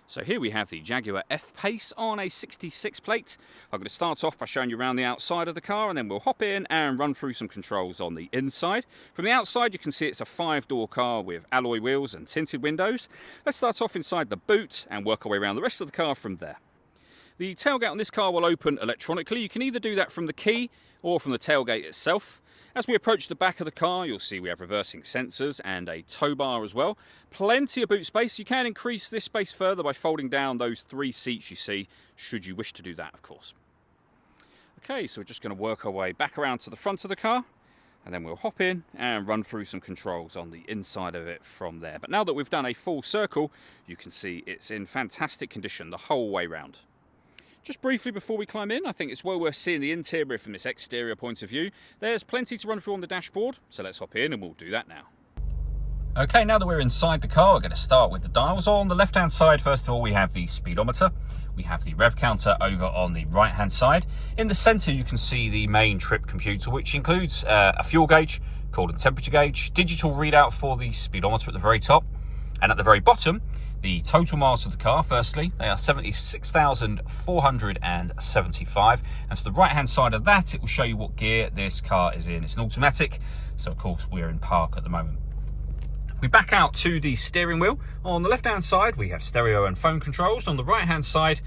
So here we have the Jaguar F-Pace on a 66 plate. I'm going to start off by showing you around the outside of the car, and then we'll hop in and run through some controls on the inside. From the outside you can see it's a 5-door car with alloy wheels and tinted windows. Let's start off inside the boot and work our way around the rest of the car from there. The tailgate on this car will open electronically. You can either do that from the key or from the tailgate itself. As we approach the back of the car, you'll see we have reversing sensors and a tow bar as well. Plenty of boot space. You can increase this space further by folding down those 3 seats you see, should you wish to do that, of course. Okay, so we're just going to work our way back around to the front of the car, and then we'll hop in and run through some controls on the inside of it from there. But now that we've done a full circle, you can see it's in fantastic condition the whole way round. Just briefly before we climb in, I think it's well worth seeing the interior from this exterior point of view. There's plenty to run through on the dashboard, so let's hop in and we'll do that now. Okay, now that we're inside the car, we're going to start with the dials. On the left-hand side, first of all, we have the speedometer. We have the rev counter over on the right-hand side. In the centre, you can see the main trip computer, which includes a fuel gauge called a temperature gauge, digital readout for the speedometer at the very top, and at the very bottom, the total miles of the car. Firstly, they are 76,475, and to the right hand side of that it will show you what gear this car is in. It's an automatic, so of course we're in park at the moment. If we back out to the steering wheel, on the left hand side we have stereo and phone controls. On the right hand side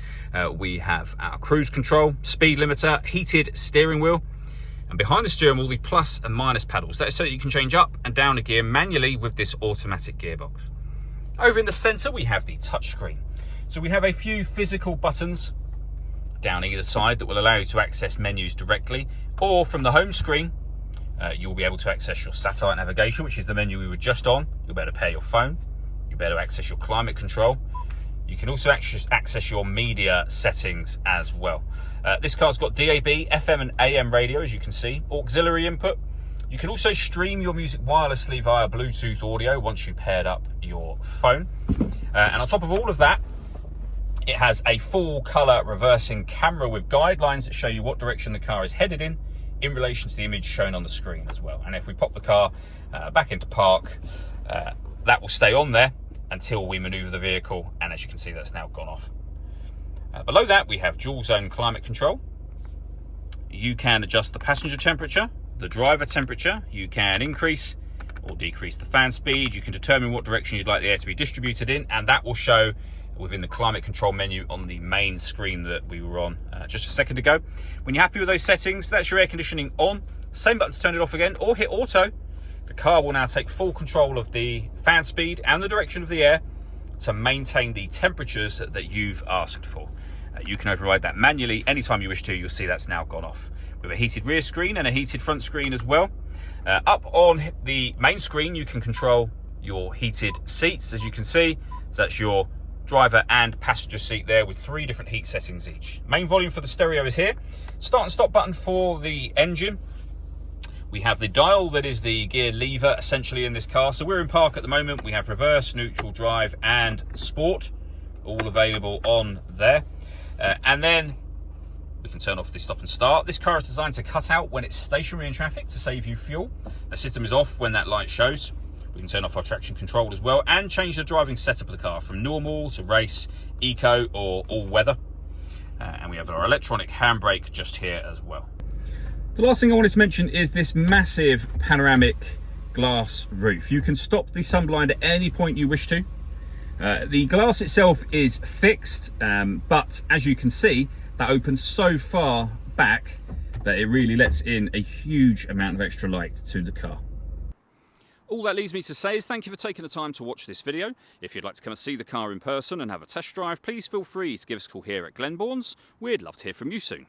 we have our cruise control, speed limiter, heated steering wheel, and behind the steering wheel the plus and minus pedals. That is so that you can change up and down a gear manually with this automatic gearbox. Over in the centre we have the touchscreen. So we have a few physical buttons down either side that will allow you to access menus directly, or from the home screen you'll be able to access your satellite navigation, which is the menu we were just on. You'll be able to pair your phone, you'll be able to access your climate control. You can also access your media settings as well. This car's got DAB, FM and AM radio, as you can see, auxiliary input. You can also stream your music wirelessly via Bluetooth audio once you've paired up your phone. And on top of all of that, it has a full colour reversing camera with guidelines that show you what direction the car is headed in relation to the image shown on the screen as well. And if we pop the car back into park, that will stay on there until we manoeuvre the vehicle. And as you can see, that's now gone off. Below that, we have dual zone climate control. You can adjust the passenger temperature, the driver temperature. You can increase or decrease the fan speed. You can determine what direction you'd like the air to be distributed in, and that will show within the climate control menu on the main screen that we were on just a second ago. When you're happy with those settings, that's your air conditioning on. Same button to turn it off again, or hit auto. The car will now take full control of the fan speed and the direction of the air to maintain the temperatures that you've asked for. You can override that manually anytime you wish to. You'll see that's now gone off. With a heated rear screen and a heated front screen as well. Up on the main screen you can control your heated seats, as you can see. So that's your driver and passenger seat there with 3 different heat settings each. Main volume for the stereo is here. Start and stop button for the engine. We have the dial that is the gear lever essentially in this car. So we're in park at the moment. We have reverse, neutral, drive and sport all available on there. And then we can turn off the stop and start. This car is designed to cut out when it's stationary in traffic to save you fuel. The system is off when that light shows. We can turn off our traction control as well and change the driving setup of the car from normal to race, eco or all weather. And we have our electronic handbrake just here as well. The last thing I wanted to mention is this massive panoramic glass roof. You can stop the sunblind at any point you wish to. The glass itself is fixed, but as you can see, that opens so far back that it really lets in a huge amount of extra light to the car. All that leaves me to say is thank you for taking the time to watch this video. If you'd like to come and see the car in person and have a test drive, please feel free to give us a call here at Glenbourne's. We'd love to hear from you soon.